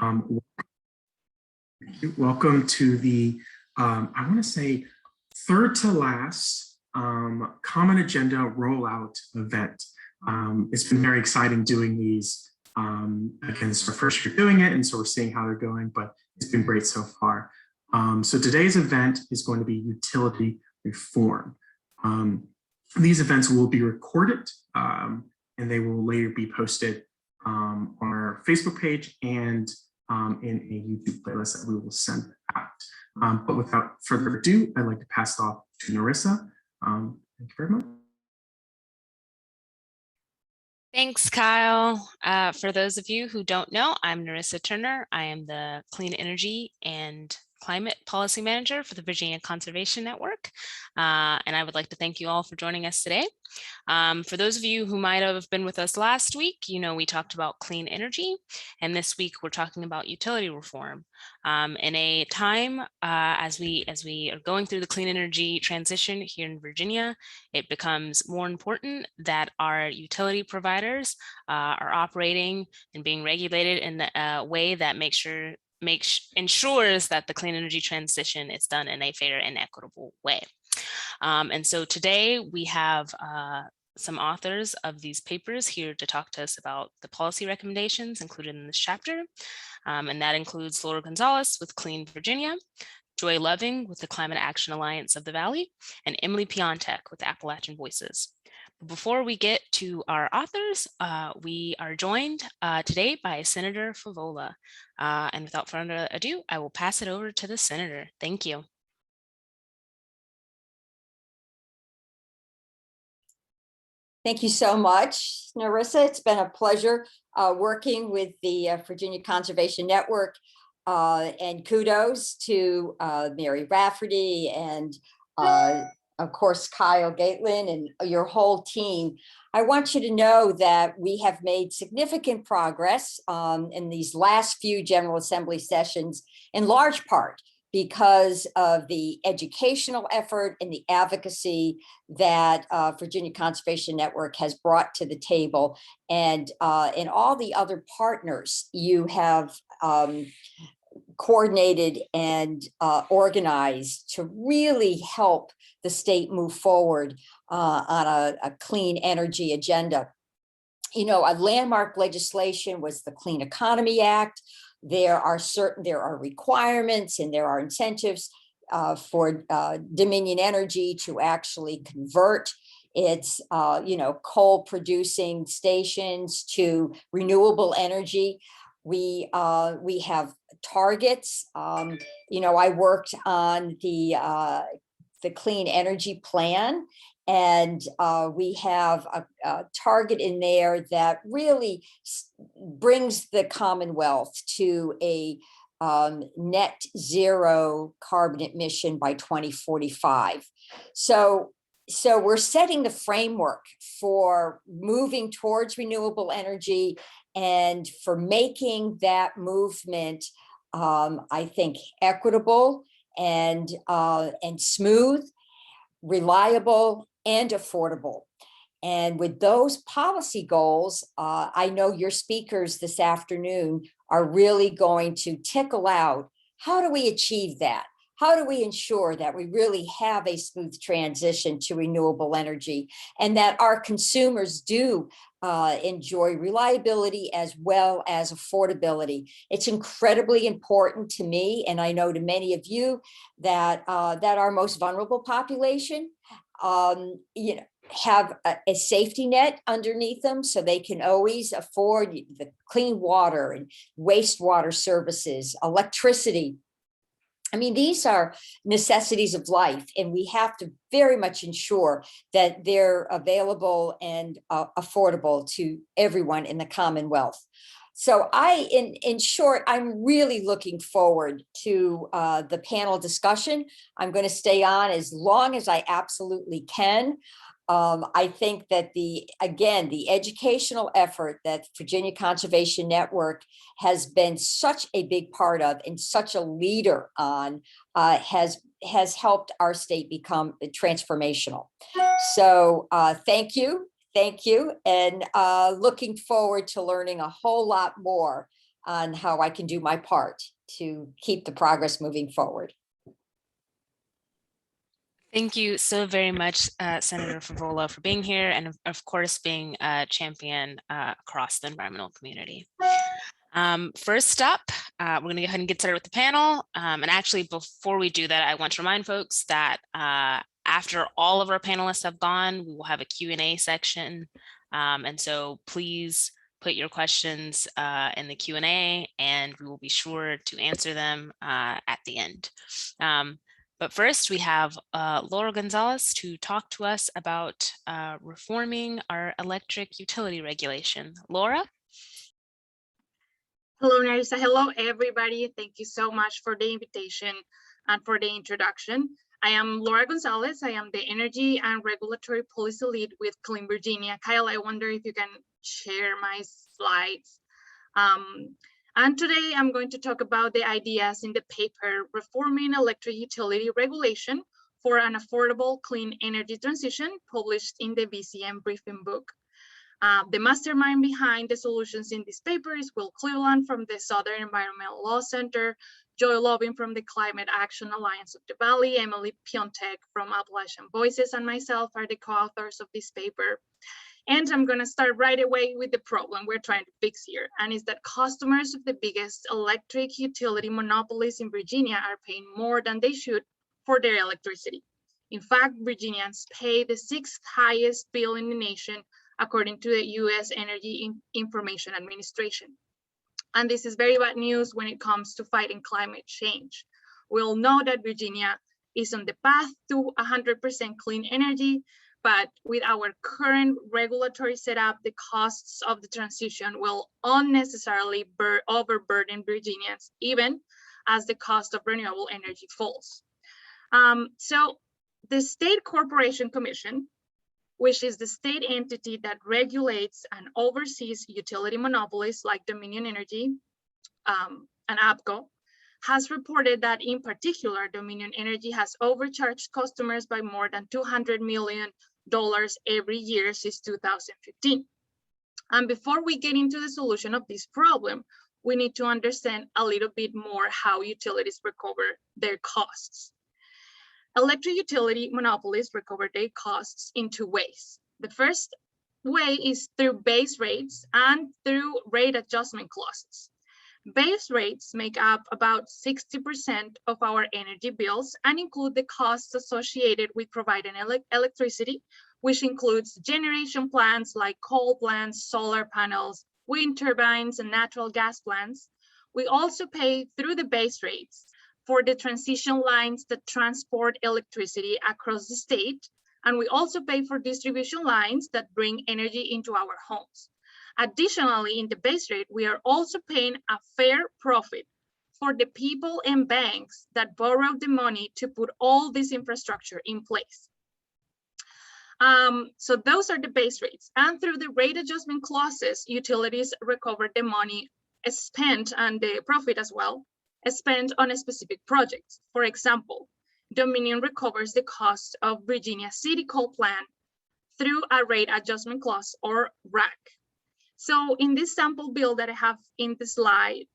Um, Welcome to the, I want to say, third to last Common Agenda rollout event. It's been very exciting doing these. Again, it's our first year doing it, and so we're seeing how they're going, but it's been great so far. So today's event is going to be utility reform. These events will be recorded and they will later be posted on our Facebook page and in a YouTube playlist that we will send out. But without further ado, I'd like to pass it off to Narissa. Thank you very much. Thanks, Kyle. For those of you who don't know, I'm Narissa Turner. I am the Clean Energy and Climate Policy Manager for the Virginia Conservation Network. And I would like to thank you all for joining us today. For those of you who might have been with us last week, you know, we talked about clean energy, and this week we're talking about utility reform. In a time as we are going through the clean energy transition here in Virginia, it becomes more important that our utility providers are operating and being regulated in a way that ensures that the clean energy transition is done in a fair and equitable way. And so today we have some authors of these papers here to talk to us about the policy recommendations included in this chapter. And that includes Laura Gonzalez with Clean Virginia, Joy Loving with the Climate Action Alliance of the Valley, and Emily Piontek with Appalachian Voices. Before we get to our authors, we are joined today by Senator Favola. And without further ado, I will pass it over to the Senator. Thank you. Thank you so much, Narissa. It's been a pleasure working with the Virginia Conservation Network, and kudos to Mary Rafferty and of course, Kyle Gaitlin and your whole team. I want you to know that we have made significant progress in these last few General Assembly sessions, in large part because of the educational effort and the advocacy that Virginia Conservation Network has brought to the table, and all the other partners you have coordinated and organized to really help the state move forward on a clean energy agenda. You know, a landmark legislation was the Clean Economy Act. There are requirements and there are incentives for Dominion Energy to actually convert its coal producing stations to renewable energy. We have targets. I worked on the clean energy plan, and we have a target in there that really brings the Commonwealth to a net zero carbon emission by 2045. So we're setting the framework for moving towards renewable energy and for making that movement, I think, equitable and smooth, reliable, and affordable. And with those policy goals, I know your speakers this afternoon are really going to tickle out, how do we achieve that? How do we ensure that we really have a smooth transition to renewable energy and that our consumers do enjoy reliability as well as affordability? It's incredibly important to me, and I know to many of you, that our most vulnerable population, have a safety net underneath them so they can always afford the clean water and wastewater services, electricity. I mean, these are necessities of life, and we have to very much ensure that they're available and affordable to everyone in the Commonwealth. So in short, I'm really looking forward to the panel discussion. I'm going to stay on as long as I absolutely can. I think that the educational effort that Virginia Conservation Network has been such a big part of and such a leader on has helped our state become transformational. So thank you, and looking forward to learning a whole lot more on how I can do my part to keep the progress moving forward. Thank you so very much, Senator Favola, for being here and of course being a champion across the environmental community. First up, we're going to go ahead and get started with the panel. And actually, before we do that, I want to remind folks that after all of our panelists have gone, we will have a Q&A section. And so please put your questions in the Q&A and we will be sure to answer them at the end. But first, we have Laura Gonzalez to talk to us about reforming our electric utility regulation. Laura? Hello, Narissa. Hello, everybody. Thank you so much for the invitation and for the introduction. I am Laura Gonzalez. I am the Energy and Regulatory Policy Lead with Clean Virginia. Kyle, I wonder if you can share my slides. And today I'm going to talk about the ideas in the paper, Reforming Electric Utility Regulation for an Affordable Clean Energy Transition, published in the VCM briefing book. The mastermind behind the solutions in this paper is Will Cleveland from the Southern Environmental Law Center, Joy Lovin from the Climate Action Alliance of the Valley, Emily Piontek from Appalachian Voices, and myself are the co-authors of this paper. And I'm going to start right away with the problem we're trying to fix here, and is that customers of the biggest electric utility monopolies in Virginia are paying more than they should for their electricity. In fact, Virginians pay the 6th highest bill in the nation, according to the U.S. Energy Information Administration. And this is very bad news when it comes to fighting climate change. We all know that Virginia is on the path to 100% clean energy, but with our current regulatory setup, the costs of the transition will unnecessarily overburden Virginians, even as the cost of renewable energy falls. So the State Corporation Commission, which is the state entity that regulates and oversees utility monopolies like Dominion Energy and APCO, has reported that in particular, Dominion Energy has overcharged customers by more than $200 million every year since 2015. And before we get into the solution of this problem, we need to understand a little bit more how utilities recover their costs. Electric utility monopolies recover their costs in 2 ways. The first way is through base rates and through rate adjustment clauses. Base rates make up about 60% of our energy bills and include the costs associated with providing electricity, which includes generation plants like coal plants, solar panels, wind turbines, and natural gas plants. We also pay through the base rates for the transition lines that transport electricity across the state. And we also pay for distribution lines that bring energy into our homes. Additionally, in the base rate, we are also paying a fair profit for the people and banks that borrow the money to put all this infrastructure in place. So those are the base rates. And through the rate adjustment clauses, utilities recover the money spent and the profit as well, spent on a specific project. For example, Dominion recovers the cost of Virginia City Coal Plant through a rate adjustment clause, or RAC. So in this sample bill that I have in the slide,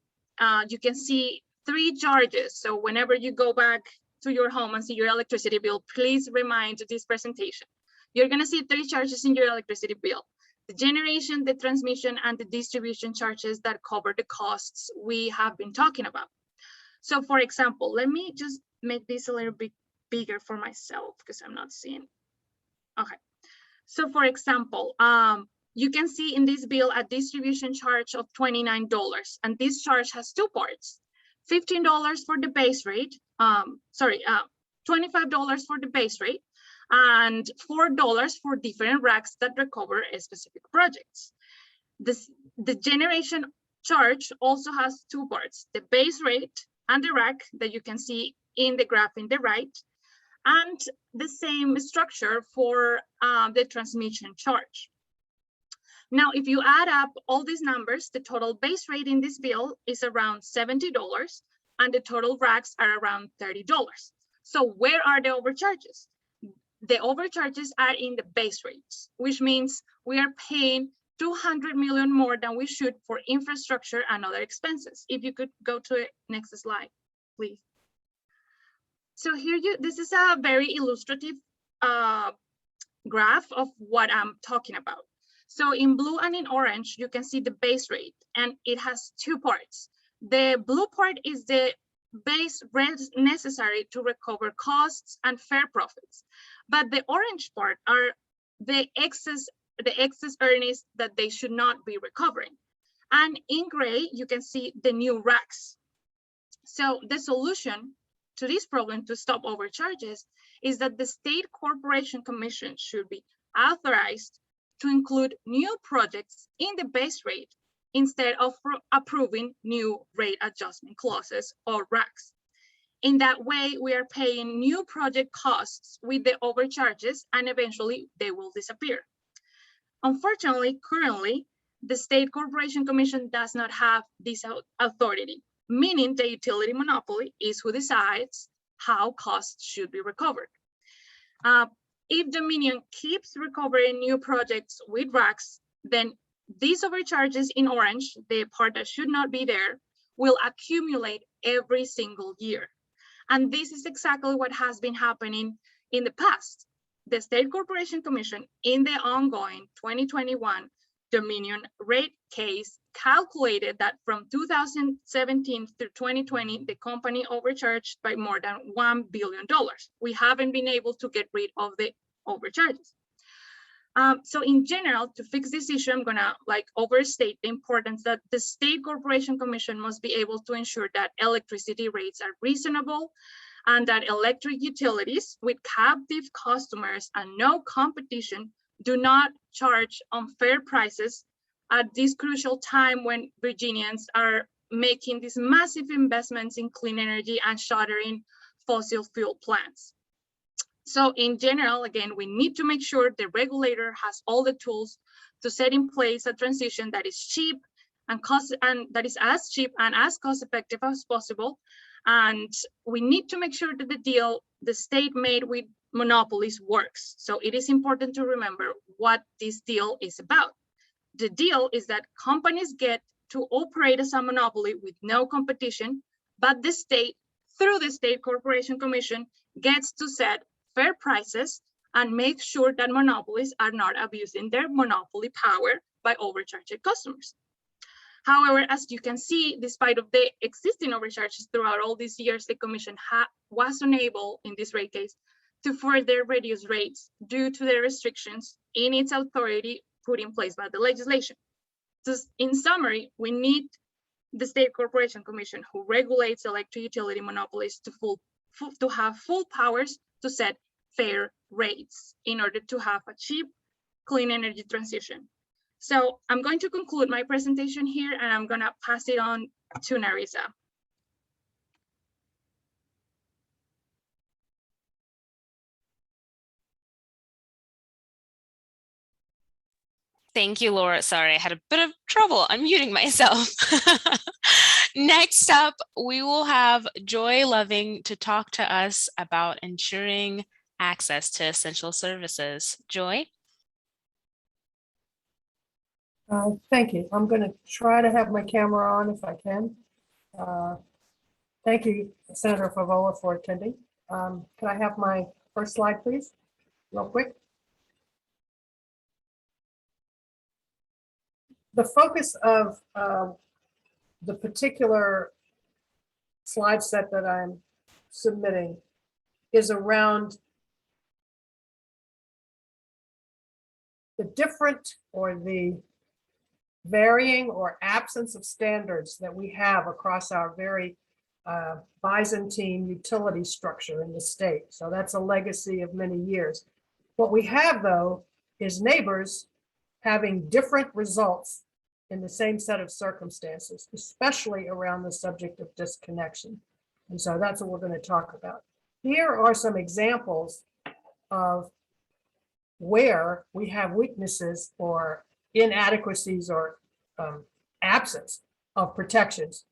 you can see 3 charges. So whenever you go back to your home and see your electricity bill, please remind this presentation. You're going to see 3 charges in your electricity bill: the generation, the transmission, and the distribution charges that cover the costs we have been talking about. So for example, let me just make this a little bit bigger for myself because I'm not seeing. Okay. So for example, you can see in this bill a distribution charge of $29, and this charge has 2 parts: $15 for the base rate, $25 for the base rate, and $4 for different racks that recover specific projects. The generation charge also has 2 parts: the base rate and the rack that you can see in the graph in the right, and the same structure for the transmission charge. Now, if you add up all these numbers, the total base rate in this bill is around $70, and the total racks are around $30. So where are the overcharges? The overcharges are in the base rates, which means we are paying 200 million more than we should for infrastructure and other expenses. If you could go to the next slide, please. So here this is a very illustrative graph of what I'm talking about. So in blue and in orange, you can see the base rate, and it has two parts. The blue part is the base rate necessary to recover costs and fair profits. But the orange part are the excess earnings that they should not be recovering. And in gray, you can see the new racks. So the solution to this problem, to stop overcharges, is that the State Corporation Commission should be authorized to include new projects in the base rate instead of approving new rate adjustment clauses or RACs. In that way, we are paying new project costs with the overcharges, and eventually they will disappear. Unfortunately, currently, the State Corporation Commission does not have this authority, meaning the utility monopoly is who decides how costs should be recovered. If Dominion keeps recovering new projects with RACs, then these overcharges in orange, the part that should not be there, will accumulate every single year. And this is exactly what has been happening in the past. The State Corporation Commission, in the ongoing 2021 Dominion rate case, calculated that from 2017 through 2020, the company overcharged by more than $1 billion. We haven't been able to get rid of the overcharges. So in general, to fix this issue, I'm gonna overstate the importance that the State Corporation Commission must be able to ensure that electricity rates are reasonable, and that electric utilities with captive customers and no competition do not charge unfair prices at this crucial time when Virginians are making these massive investments in clean energy and shuttering fossil fuel plants. So in general, again, we need to make sure the regulator has all the tools to set in place a transition that is cheap and that is as cheap and as cost effective as possible. And we need to make sure that the deal the state made with monopolies works. So it is important to remember what this deal is about. The deal is that companies get to operate as a monopoly with no competition, but the state, through the State Corporation Commission, gets to set fair prices and make sure that monopolies are not abusing their monopoly power by overcharging customers. However, as you can see, despite of the existing overcharges throughout all these years, the Commission was unable in this rate case to further reduce rates due to the restrictions in its authority put in place by the legislation. So in summary, we need the State Corporation Commission, who regulates electric utility monopolies, to have full powers to set fair rates in order to have a cheap, clean energy transition. So I'm going to conclude my presentation here, and I'm going to pass it on to Narisa. Thank you, Laura. Sorry, I had a bit of trouble unmuting myself. Next up, we will have Joy Loving to talk to us about ensuring access to essential services. Joy? Thank you. I'm going to try to have my camera on if I can. Thank you, Senator Favola, for attending. Can I have my first slide, please, real quick? The focus of the particular slide set that I'm submitting is around the different or the varying or absence of standards that we have across our very Byzantine utility structure in the state. So that's a legacy of many years. What we have, though, is neighbors having different results in the same set of circumstances, especially around the subject of disconnection. And so that's what we're going to talk about. Here are some examples of where we have weaknesses or inadequacies or absence of protections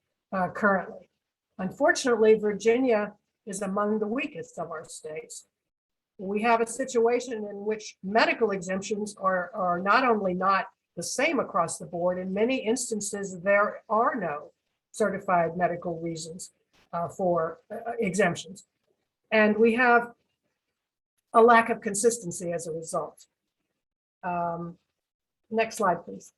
currently. Unfortunately, Virginia is among the weakest of our states. We have a situation in which medical exemptions are not only not the same across the board. In many instances, there are no certified medical reasons for exemptions. And we have a lack of consistency as a result. Next slide, please.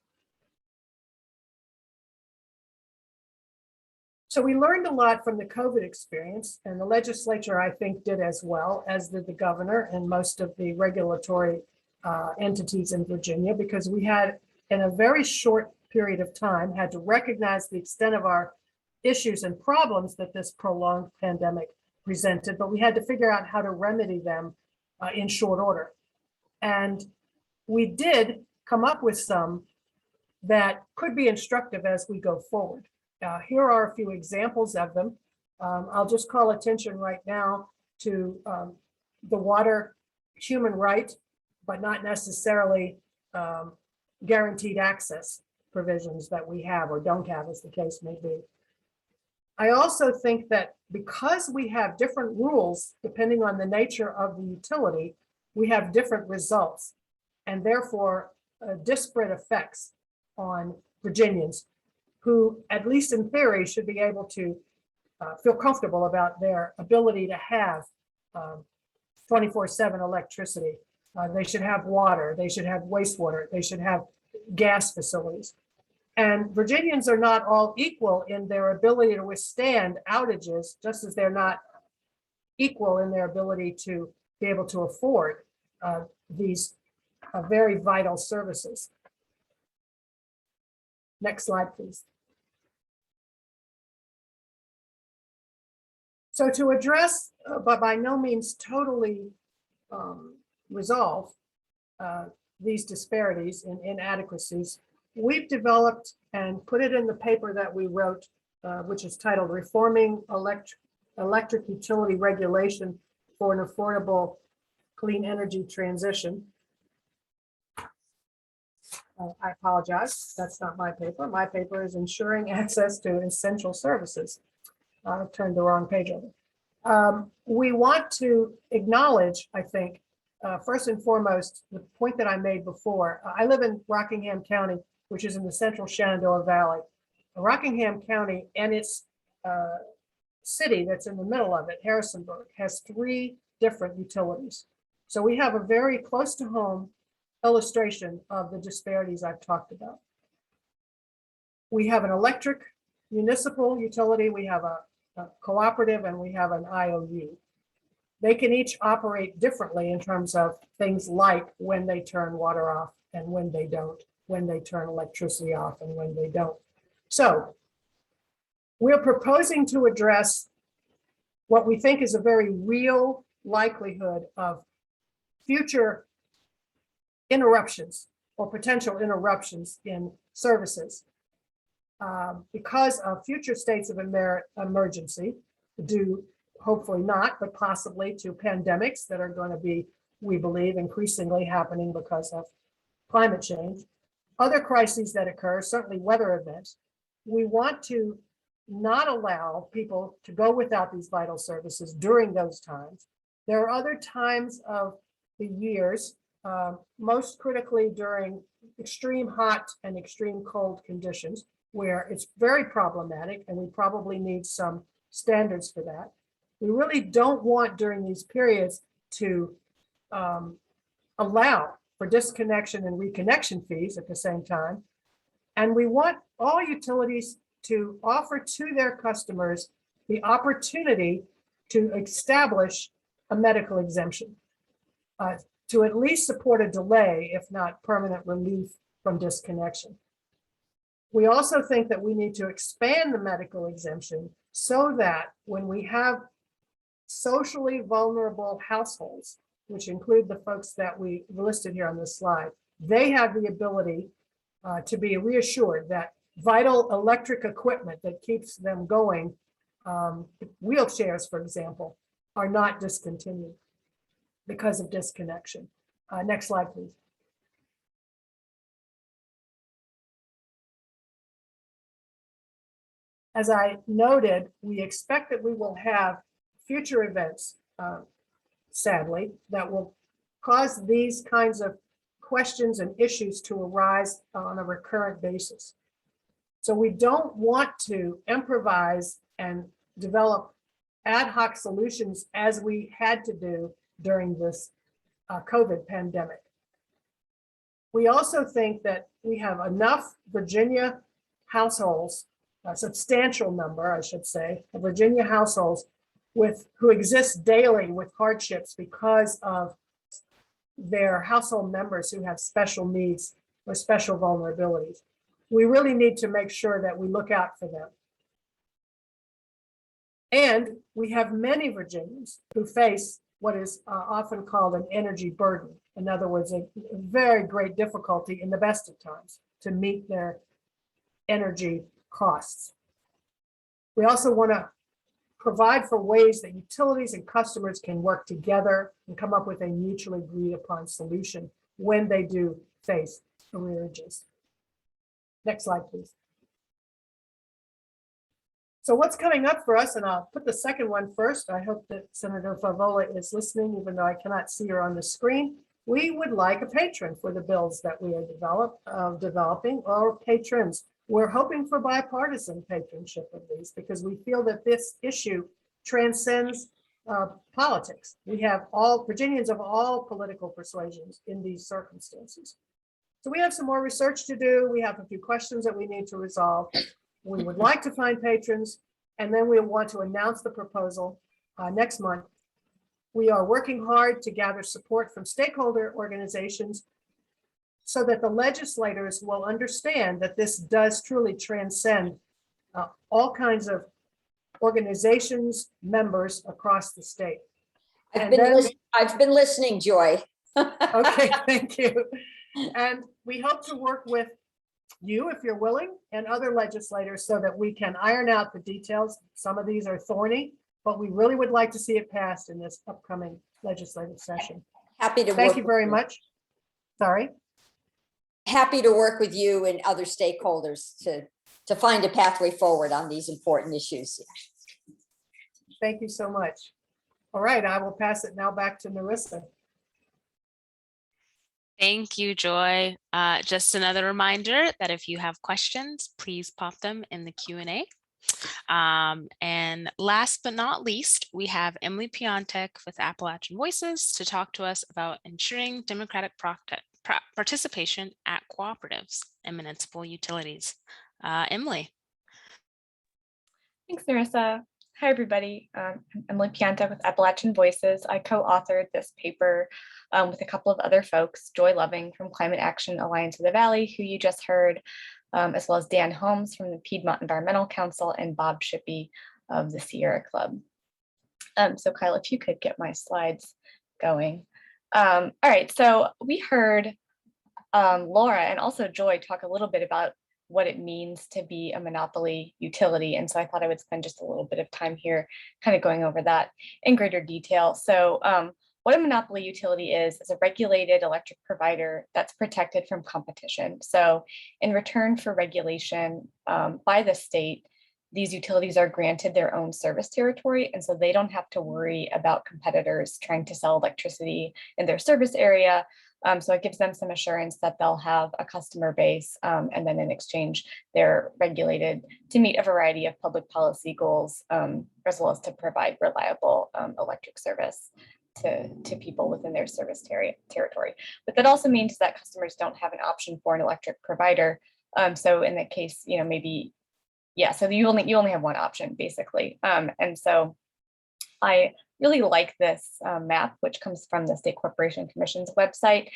So we learned a lot from the COVID experience, and the legislature, I think, did as well, as did the governor and most of the regulatory entities in Virginia, because we had, in a very short period of time, had to recognize the extent of our issues and problems that this prolonged pandemic presented, but we had to figure out how to remedy them in short order. And we did come up with some that could be instructive as we go forward. Here are a few examples of them. I'll just call attention right now to the water human right, but not necessarily guaranteed access provisions that we have or don't have, as the case may be. I also think that because we have different rules, depending on the nature of the utility, we have different results, and therefore disparate effects on Virginians, who, at least in theory, should be able to feel comfortable about their ability to have 24/7 electricity. They should have water, they should have wastewater, they should have gas facilities. And Virginians are not all equal in their ability to withstand outages, just as they're not equal in their ability to be able to afford these very vital services. Next slide, please. So to address, but by no means totally resolve these disparities and inadequacies, we've developed and put it in the paper that we wrote, which is titled Reforming Electric Utility Regulation for an Affordable Clean Energy Transition. I apologize, that's not my paper. My paper is Ensuring Access to Essential Services. I turned the wrong page over. We want to acknowledge, I think, first and foremost, the point that I made before. I live in Rockingham County, which is in the central Shenandoah Valley. Rockingham County and its city that's in the middle of it, Harrisonburg, has 3 different utilities. So we have a very close to home illustration of the disparities I've talked about. We have an electric municipal utility, we have a cooperative, and we have an IOU. They can each operate differently in terms of things like when they turn water off and when they don't, when they turn electricity off and when they don't. So we're proposing to address what we think is a very real likelihood of future interruptions or potential interruptions in services because of future states of emergency, due hopefully not, but possibly to pandemics that are going to be, we believe, increasingly happening because of climate change. Other crises that occur, certainly weather events. We want to not allow people to go without these vital services during those times. There are other times of the years, most critically during extreme hot and extreme cold conditions, where it's very problematic, and we probably need some standards for that. We really don't want during these periods to allow for disconnection and reconnection fees at the same time. And we want all utilities to offer to their customers the opportunity to establish a medical exemption, to at least support a delay, if not permanent relief from disconnection. We also think that we need to expand the medical exemption so that when we have socially vulnerable households, which include the folks that we listed here on this slide, they have the ability to be reassured that vital electric equipment that keeps them going, wheelchairs, for example, are not discontinued because of disconnection. Next slide, please. As I noted, we expect that we will have future events, sadly, that will cause these kinds of questions and issues to arise on a recurrent basis. So we don't want to improvise and develop ad hoc solutions as we had to do during this COVID pandemic. We also think that we have enough Virginia households, a substantial number, I should say, of Virginia households who exist daily with hardships because of their household members who have special needs or special vulnerabilities. We really need to make sure that we look out for them. And we have many Virginians who face what is often called an energy burden. In other words, a very great difficulty in the best of times to meet their energy costs. We also want to provide for ways that utilities and customers can work together and come up with a mutually agreed upon solution when they do face arrearages. Next slide, please. So what's coming up for us, and I'll put the second one first. I hope that Senator Favola is listening, even though I cannot see her on the screen. We would like a patron for the bills that we are developing, or patrons. We're hoping for bipartisan patronship of these because we feel that this issue transcends politics. We have all Virginians of all political persuasions in these circumstances. So we have some more research to do. We have a few questions that we need to resolve. We would like to find patrons, and then we want to announce the proposal next month. We are working hard to gather support from stakeholder organizations so that the legislators will understand that this does truly transcend all kinds of organizations, members across the state. I've been listening, Joy. Okay, thank you. And we hope to work with you, if you're willing, and other legislators so that we can iron out the details. Some of these are thorny, but we really would like to see it passed in this upcoming legislative session. Happy to work. Thank you very much. Sorry. Happy to work with you and other stakeholders to find a pathway forward on these important issues. Thank you so much. All right, I will pass it now back to Narissa. Thank you, Joy. Just another reminder that if you have questions, please pop them in the Q&A. And last but not least, we have Emily Piontek with Appalachian Voices to talk to us about ensuring democratic participation at cooperatives and municipal utilities. Emily. Thanks, Narissa. Hi, everybody. I'm Emily Piontek with Appalachian Voices. I co-authored this paper with a couple of other folks, Joy Loving from Climate Action Alliance of the Valley, who you just heard, as well as Dan Holmes from the Piedmont Environmental Council and Bob Shippey of the Sierra Club. So Kyle, if you could get my slides going. All right, so we heard Laura and also Joy talk a little bit about what it means to be a monopoly utility. And so I thought I would spend just a little bit of time here kind of going over that in greater detail. So what a monopoly utility is a regulated electric provider that's protected from competition. So in return for regulation by the state, these utilities are granted their own service territory. And so they don't have to worry about competitors trying to sell electricity in their service area. So it gives them some assurance that they'll have a customer base, and then in exchange, they're regulated to meet a variety of public policy goals, as well as to provide reliable electric service to people within their service territory. But that also means that customers don't have an option for an electric provider. So in that case, maybe, yeah, so you only have one option basically. And so I really like this map, which comes from the State Corporation Commission's website,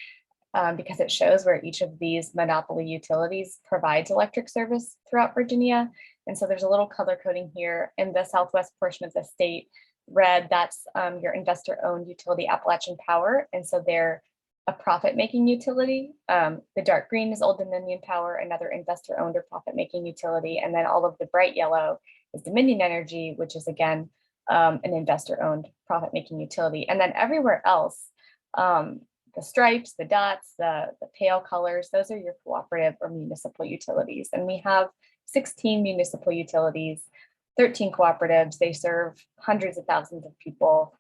because it shows where each of these monopoly utilities provides electric service throughout Virginia. And so there's a little color coding here in the southwest portion of the state. Red, that's your investor-owned utility, Appalachian Power. And so they're a profit-making utility. The dark green is Old Dominion Power, another investor-owned or profit-making utility. And then all of the bright yellow is Dominion Energy, which is again, an investor-owned profit-making utility. And then everywhere else, the stripes, the dots, the pale colors, those are your cooperative or municipal utilities. And we have 16 municipal utilities, 13 cooperatives. They serve hundreds of thousands of people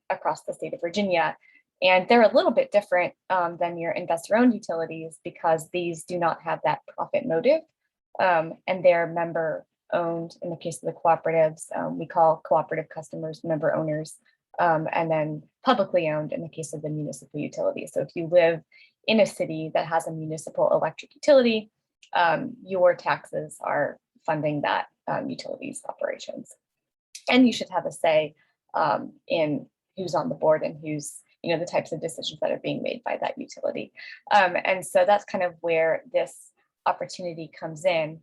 across the state of Virginia. And they're a little bit different than your investor-owned utilities because these do not have that profit motive, and they're member-owned. In the case of the cooperatives, we call cooperative customers member owners, and then publicly owned in the case of the municipal utility. So if you live in a city that has a municipal electric utility, your taxes are funding that utility's operations. And you should have a say in who's on the board and who's, the types of decisions that are being made by that utility. And so that's kind of where this opportunity comes in,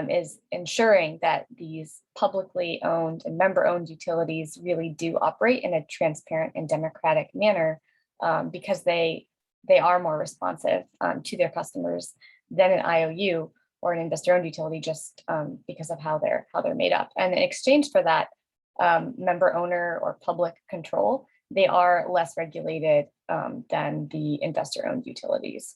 is ensuring that these publicly owned and member-owned utilities really do operate in a transparent and democratic manner, because they are more responsive to their customers than an IOU or an investor-owned utility, just because of how they're made up. And in exchange for that member owner or public control, they are less regulated than the investor-owned utilities,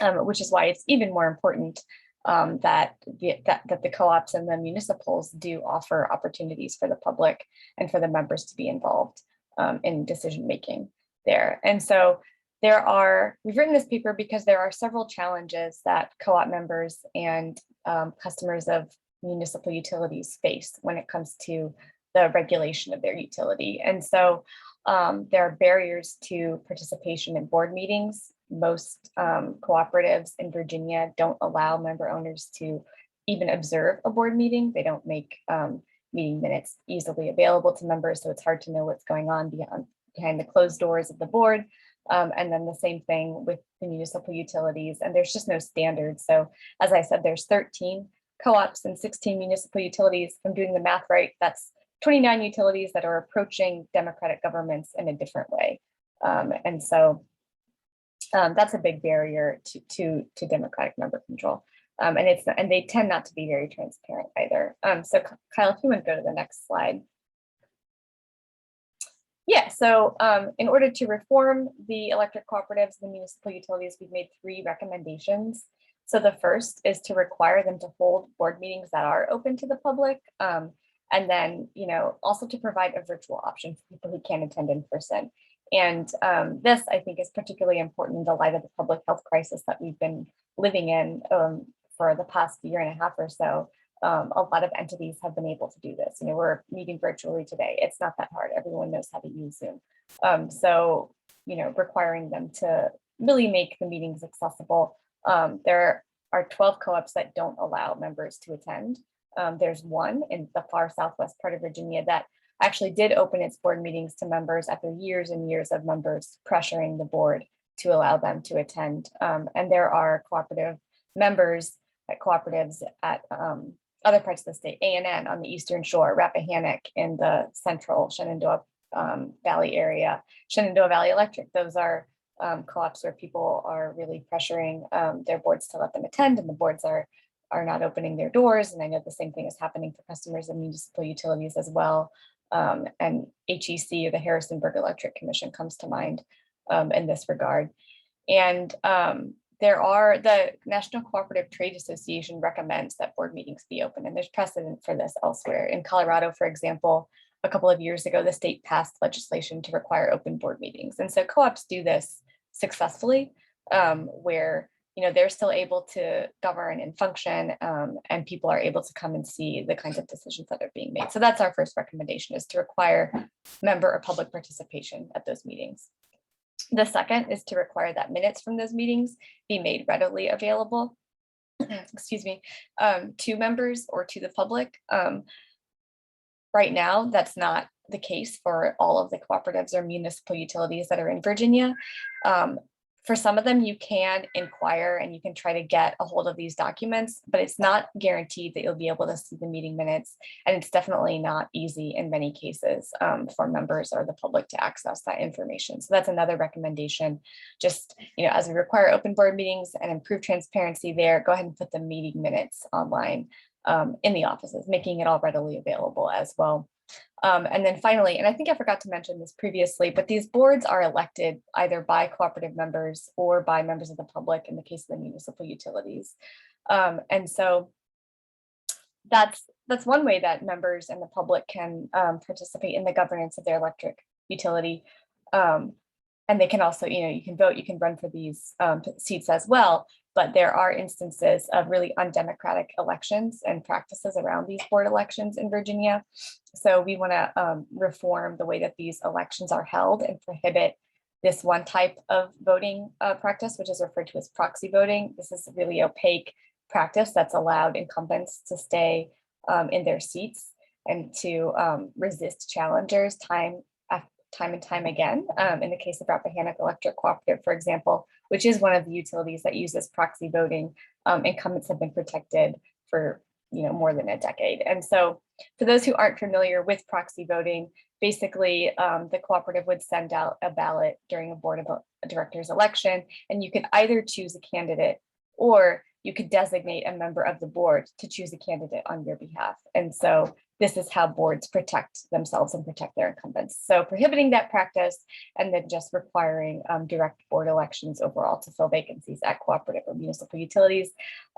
which is why it's even more important that the co-ops and the municipals do offer opportunities for the public and for the members to be involved in decision making there. And so we've written this paper because there are several challenges that co-op members and customers of municipal utilities face when it comes to the regulation of their utility. And so there are barriers to participation in board meetings. Most cooperatives in Virginia don't allow member owners to even observe a board meeting. They don't make meeting minutes easily available to members, so it's hard to know what's going on behind the closed doors of the board. And then the same thing with the municipal utilities, and there's just no standard. So as I said, there's 13 co-ops and 16 municipal utilities. If I'm doing the math right, that's 29 utilities that are approaching democratic governments in a different way. And so that's a big barrier to democratic member control. And they tend not to be very transparent either. So Kyle, if you want to go to the next slide. Yeah, so in order to reform the electric cooperatives, the municipal utilities, we've made 3 recommendations. So the first is to require them to hold board meetings that are open to the public. And then, also to provide a virtual option for people who can't attend in person. And this, I think, is particularly important in the light of the public health crisis that we've been living in for the past year and a half or so. A lot of entities have been able to do this. We're meeting virtually today. It's not that hard. Everyone knows how to use Zoom. So, requiring them to really make the meetings accessible. There are 12 co-ops that don't allow members to attend. There's one in the far southwest part of Virginia that actually did open its board meetings to members after years and years of members pressuring the board to allow them to attend. And there are cooperative members at cooperatives at other parts of the state, A&N on the Eastern Shore, Rappahannock in the central Shenandoah Valley area, Shenandoah Valley Electric. Those are co-ops where people are really pressuring their boards to let them attend, and the boards are not opening their doors. And I know the same thing is happening for customers of municipal utilities as well. And HEC, or the Harrisonburg Electric Commission, comes to mind in this regard. And the National Cooperative Trade Association recommends that board meetings be open, and there's precedent for this elsewhere. In Colorado, for example, a couple of years ago, the state passed legislation to require open board meetings. And so co-ops do this successfully, where they're still able to govern and function, and people are able to come and see the kinds of decisions that are being made. So that's our first recommendation, is to require member or public participation at those meetings. The second is to require that minutes from those meetings be made readily available, excuse me, to members or to the public. Right now, that's not the case for all of the cooperatives or municipal utilities that are in Virginia. For some of them, you can inquire and you can try to get a hold of these documents, but it's not guaranteed that you'll be able to see the meeting minutes. And it's definitely not easy in many cases for members or the public to access that information. So that's another recommendation. Just, as we require open board meetings and improve transparency there, go ahead and put the meeting minutes online in the offices, making it all readily available as well. And then finally, and I think I forgot to mention this previously, but these boards are elected either by cooperative members or by members of the public in the case of the municipal utilities. And so that's one way that members and the public can participate in the governance of their electric utility. and they can also, you can vote, you can run for these seats as well. But there are instances of really undemocratic elections and practices around these board elections in Virginia. So we want to reform the way that these elections are held and prohibit this one type of voting practice, which is referred to as proxy voting. This is a really opaque practice that's allowed incumbents to stay in their seats and to resist challengers time and time again. In the case of Rappahannock Electric Cooperative, for example, which is one of the utilities that uses proxy voting, incumbents have been protected for more than a decade. And so for those who aren't familiar with proxy voting, basically the cooperative would send out a ballot during a board of directors election, and you could either choose a candidate or you could designate a member of the board to choose a candidate on your behalf. And so this is how boards protect themselves and protect their incumbents. So prohibiting that practice and then just requiring direct board elections overall to fill vacancies at cooperative or municipal utilities.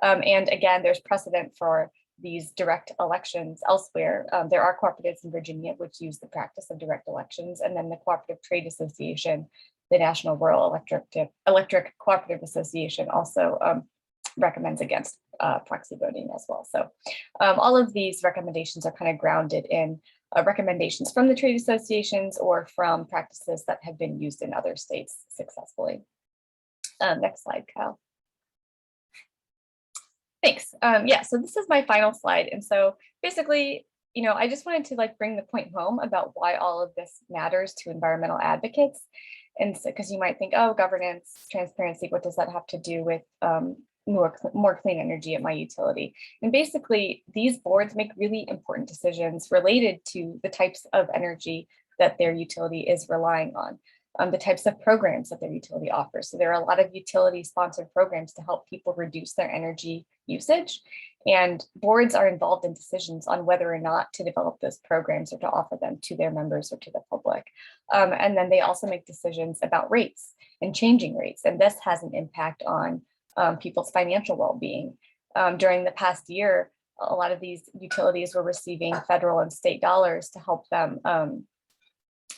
And again, there's precedent for these direct elections elsewhere. There are cooperatives in Virginia which use the practice of direct elections, and then the Cooperative Trade Association, the National Rural Electric Cooperative Association also recommends against proxy voting as well. So all of these recommendations are kind of grounded in recommendations from the trade associations or from practices that have been used in other states successfully. Next slide, Kyle. Thanks. Yeah, so this is my final slide. And so basically, I just wanted to bring the point home about why all of this matters to environmental advocates. And so, because you might think, oh, governance, transparency, what does that have to do with more clean energy at my utility? And basically, these boards make really important decisions related to the types of energy that their utility is relying on. The types of programs that their utility offers. So there are a lot of utility sponsored programs to help people reduce their energy usage. And boards are involved in decisions on whether or not to develop those programs or to offer them to their members or to the public. And then they also make decisions about rates and changing rates. And this has an impact on people's financial well-being. During the past year, a lot of these utilities were receiving federal and state dollars to help them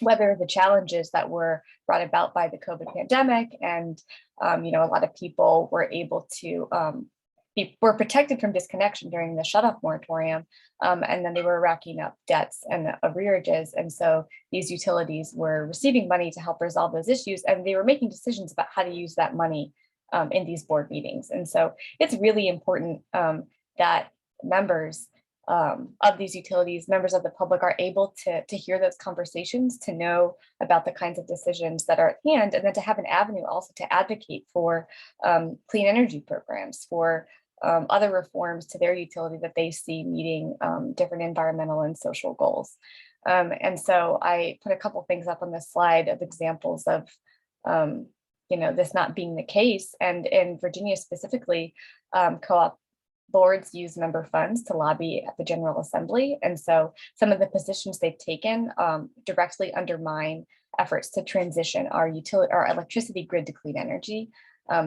weather the challenges that were brought about by the COVID pandemic. And, a lot of people were able to were protected from disconnection during the shut-off moratorium. And then they were racking up debts and arrearages. And so these utilities were receiving money to help resolve those issues. And they were making decisions about how to use that money in these board meetings. And so it's really important that members of these utilities, members of the public, are able to hear those conversations, to know about the kinds of decisions that are at hand, and then to have an avenue also to advocate for clean energy programs, for other reforms to their utility that they see meeting different environmental and social goals. And so I put a couple things up on this slide of examples of this not being the case. And in Virginia specifically, co-op boards use member funds to lobby at the General Assembly. And so some of the positions they've taken directly undermine efforts to transition our electricity grid to clean energy.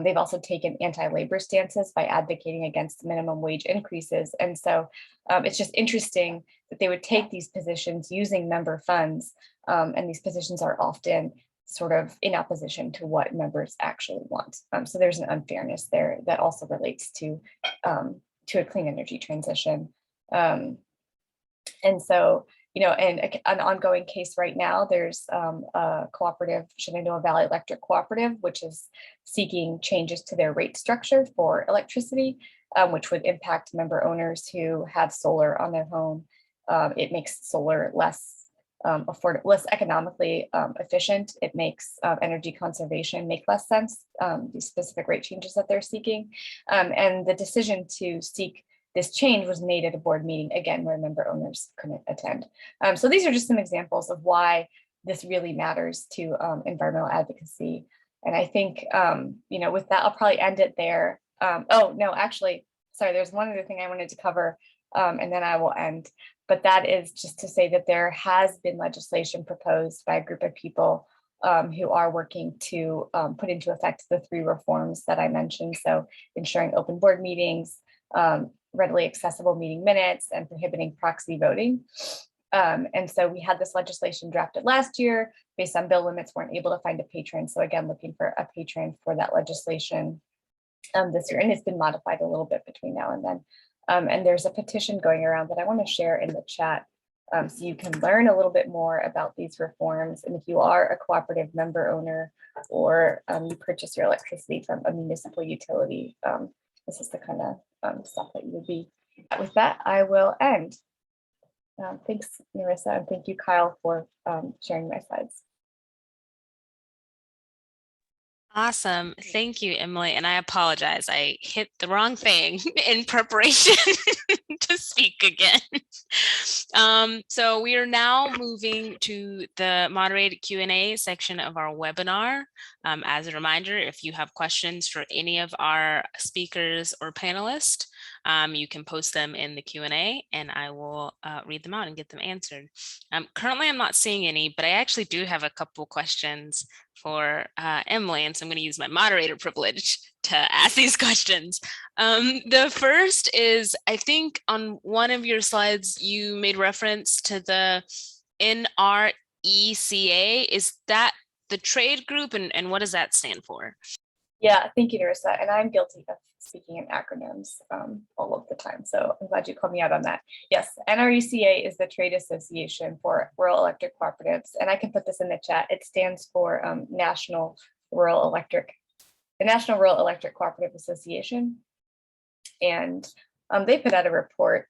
They've also taken anti-labor stances by advocating against minimum wage increases. And so it's just interesting that they would take these positions using member funds, and these positions are often sort of in opposition to what members actually want. So there's an unfairness there that also relates to a clean energy transition. And so, in an ongoing case right now, there's a cooperative, Shenandoah Valley Electric Cooperative, which is seeking changes to their rate structure for electricity, which would impact member owners who have solar on their home. It makes solar less less economically efficient. It makes energy conservation make less sense, these specific rate changes that they're seeking. And the decision to seek this change was made at a board meeting, again, where member owners couldn't attend. So these are just some examples of why this really matters to environmental advocacy. And I think, with that, I'll probably end it there. Oh, no, actually, sorry, there's one other thing I wanted to cover, and then I will end. But that is just to say that there has been legislation proposed by a group of people who are working to put into effect the 3 reforms that I mentioned. So ensuring open board meetings, readily accessible meeting minutes, and prohibiting proxy voting. And so we had this legislation drafted last year based on bill limits, weren't able to find a patron. So again, looking for a patron for that legislation this year, and it's been modified a little bit between now and then. And there's a petition going around that I want to share in the chat so you can learn a little bit more about these reforms. And if you are a cooperative member owner or you purchase your electricity from a municipal utility, this is the kind of stuff that you would be. With that, I will end. Thanks, Narissa, and thank you, Kyle, for sharing my slides. Awesome. Thank you, Emily. And I apologize. I hit the wrong thing in preparation to speak again. So we are now moving to the moderated Q&A section of our webinar. As a reminder, if you have questions for any of our speakers or panelists, you can post them in the Q&A and I will read them out and get them answered. Currently, I'm not seeing any, but I actually do have a couple questions for Emily, and so I'm going to use my moderator privilege to ask these questions. The first is, I think on one of your slides, you made reference to the NRECA. Is that the trade group, and what does that stand for? Yeah, thank you, Narissa. And I'm guilty of speaking in acronyms all of the time. So I'm glad you called me out on that. Yes, NRECA is the trade association for rural electric cooperatives. And I can put this in the chat. It stands for the National Rural Electric Cooperative Association. And they put out a report,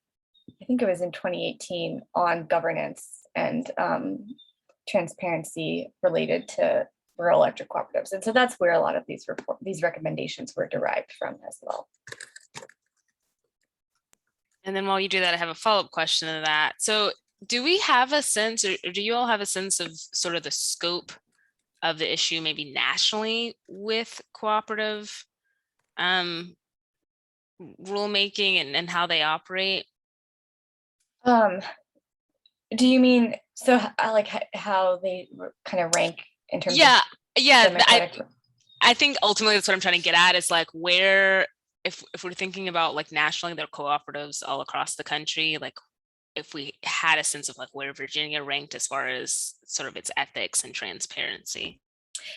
I think it was in 2018, on governance and transparency related to rural electric cooperatives. And so that's where a lot of these recommendations were derived from as well. And then while you do that, I have a follow-up question to that. So do we have a sense, or do you all have a sense of sort of the scope of the issue, maybe nationally, with cooperative rulemaking and how they operate? Do you mean, so like how they kind of rank in terms of I think ultimately that's what I'm trying to get at, is like where, if we're thinking about like nationally, there are cooperatives all across the country, like if we had a sense of like where Virginia ranked as far as sort of its ethics and transparency.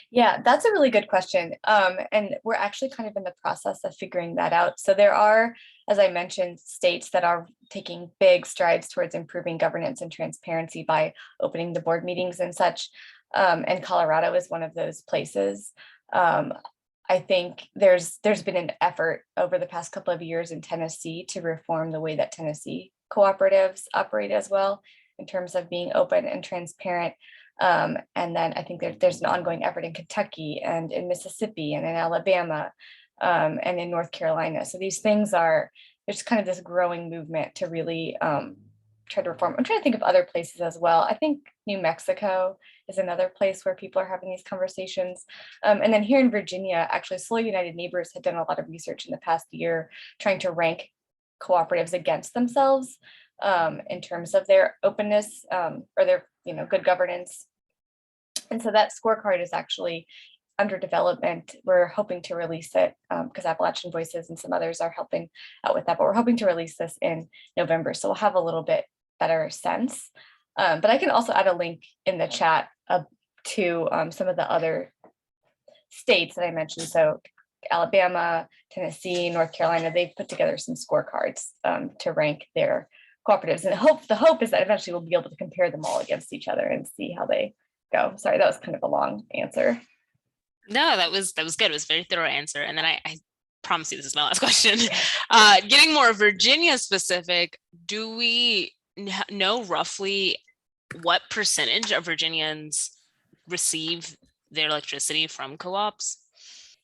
Yeah, that's a really good question. And we're actually kind of in the process of figuring that out. So there are, as I mentioned, states that are taking big strides towards improving governance and transparency by opening the board meetings and such. And Colorado is one of those places. I think there's been an effort over the past couple of years in Tennessee to reform the way that Tennessee cooperatives operate as well, in terms of being open and transparent. And then I think there's an ongoing effort in Kentucky and in Mississippi and in Alabama and in North Carolina. So these things there's kind of this growing movement to really try to reform. I'm trying to think of other places as well. I think New Mexico is another place where people are having these conversations. And then here in Virginia, actually, Solar United Neighbors had done a lot of research in the past year trying to rank cooperatives against themselves in terms of their openness or their good governance. And so that scorecard is actually under development. We're hoping to release it because Appalachian Voices and some others are helping out with that, but we're hoping to release this in November. So we'll have a little bit better sense. But I can also add a link in the chat to some of the other states that I mentioned. So Alabama, Tennessee, North Carolina, they've put together some scorecards to rank their cooperatives. And the hope is that eventually we'll be able to compare them all against each other and see how they go. Sorry, that was kind of a long answer. No, that was good. It was a very thorough answer. And then I promise you this is my last question. Getting more Virginia specific, do we know roughly what percentage of Virginians receive their electricity from co-ops?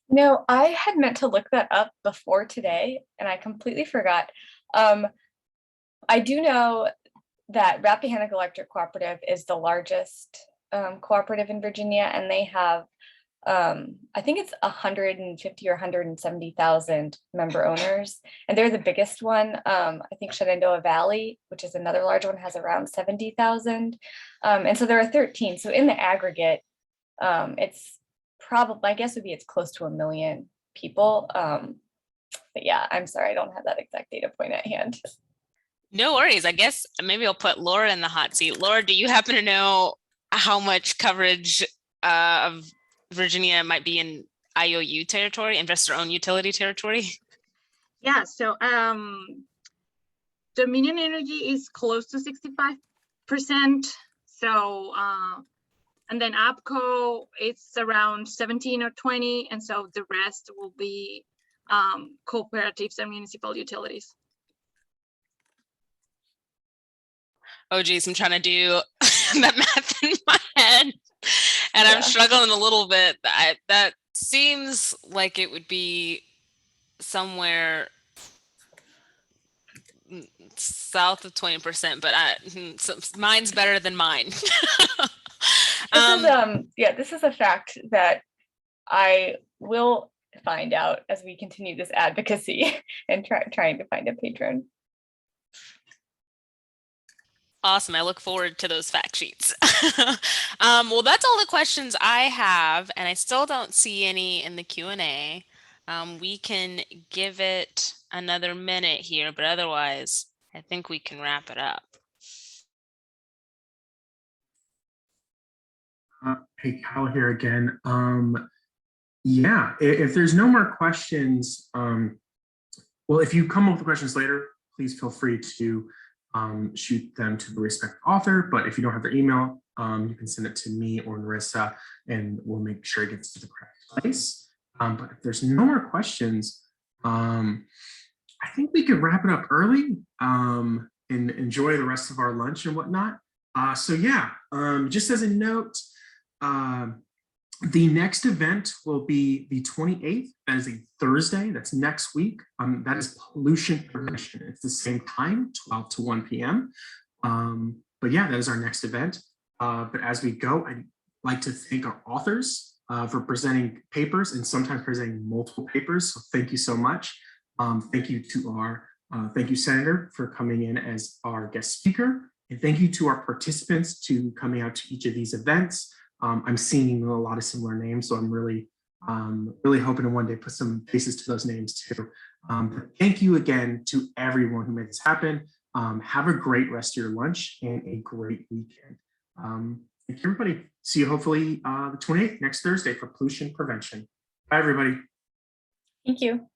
No, I had meant to look that up before today and I completely forgot. I do know that Rappahannock Electric Cooperative is the largest cooperative in Virginia, and they have I think it's 150 or 170,000 member owners, and they're the biggest one. I think Shenandoah Valley, which is another large one, has around 70,000. And so there are 13. So in the aggregate, it's probably, my guess would be it's close to 1 million people. But yeah, I'm sorry, I don't have that exact data point at hand. No worries. I guess maybe I'll put Laura in the hot seat. Laura, do you happen to know how much coverage of Virginia might be in IOU territory, investor-owned utility territory? Yeah, so Dominion Energy is close to 65%. So and then APCO, it's around 17 or 20. And so the rest will be cooperatives and municipal utilities. Oh geez, I'm trying to do that math in my head and I'm struggling a little bit. That seems like it would be somewhere south of 20%, but so mine's better than mine. This is a fact that I will find out as we continue this advocacy and trying to find a patron. Awesome. I look forward to those fact sheets. Well, that's all the questions I have, and I still don't see any in the Q&A. We can give it another minute here, but otherwise, I think we can wrap it up. Hey, Kyle here again. Yeah, if there's no more questions, well, if you come up with questions later, please feel free to shoot them to the respective author. But if you don't have their email, you can send it to me or Narissa, and we'll make sure it gets to the correct place. But if there's no more questions, I think we could wrap it up early and enjoy the rest of our lunch and whatnot. So yeah, just as a note, the next event will be the 28th. That is a Thursday. That's next week. That is pollution prevention. It's the same time, 12 to 1 p.m. But yeah, that is our next event. But as we go, I'd like to thank our authors for presenting papers and sometimes presenting multiple papers. So thank you so much. Thank you to our, thank you, Senator, for coming in as our guest speaker. And thank you to our participants to coming out to each of these events. I'm seeing a lot of similar names, so I'm really hoping to one day put some faces to those names too. Thank you again to everyone who made this happen. Have a great rest of your lunch and a great weekend. Thank you, everybody. See you hopefully the 28th, next Thursday, for pollution prevention. Bye, everybody. Thank you.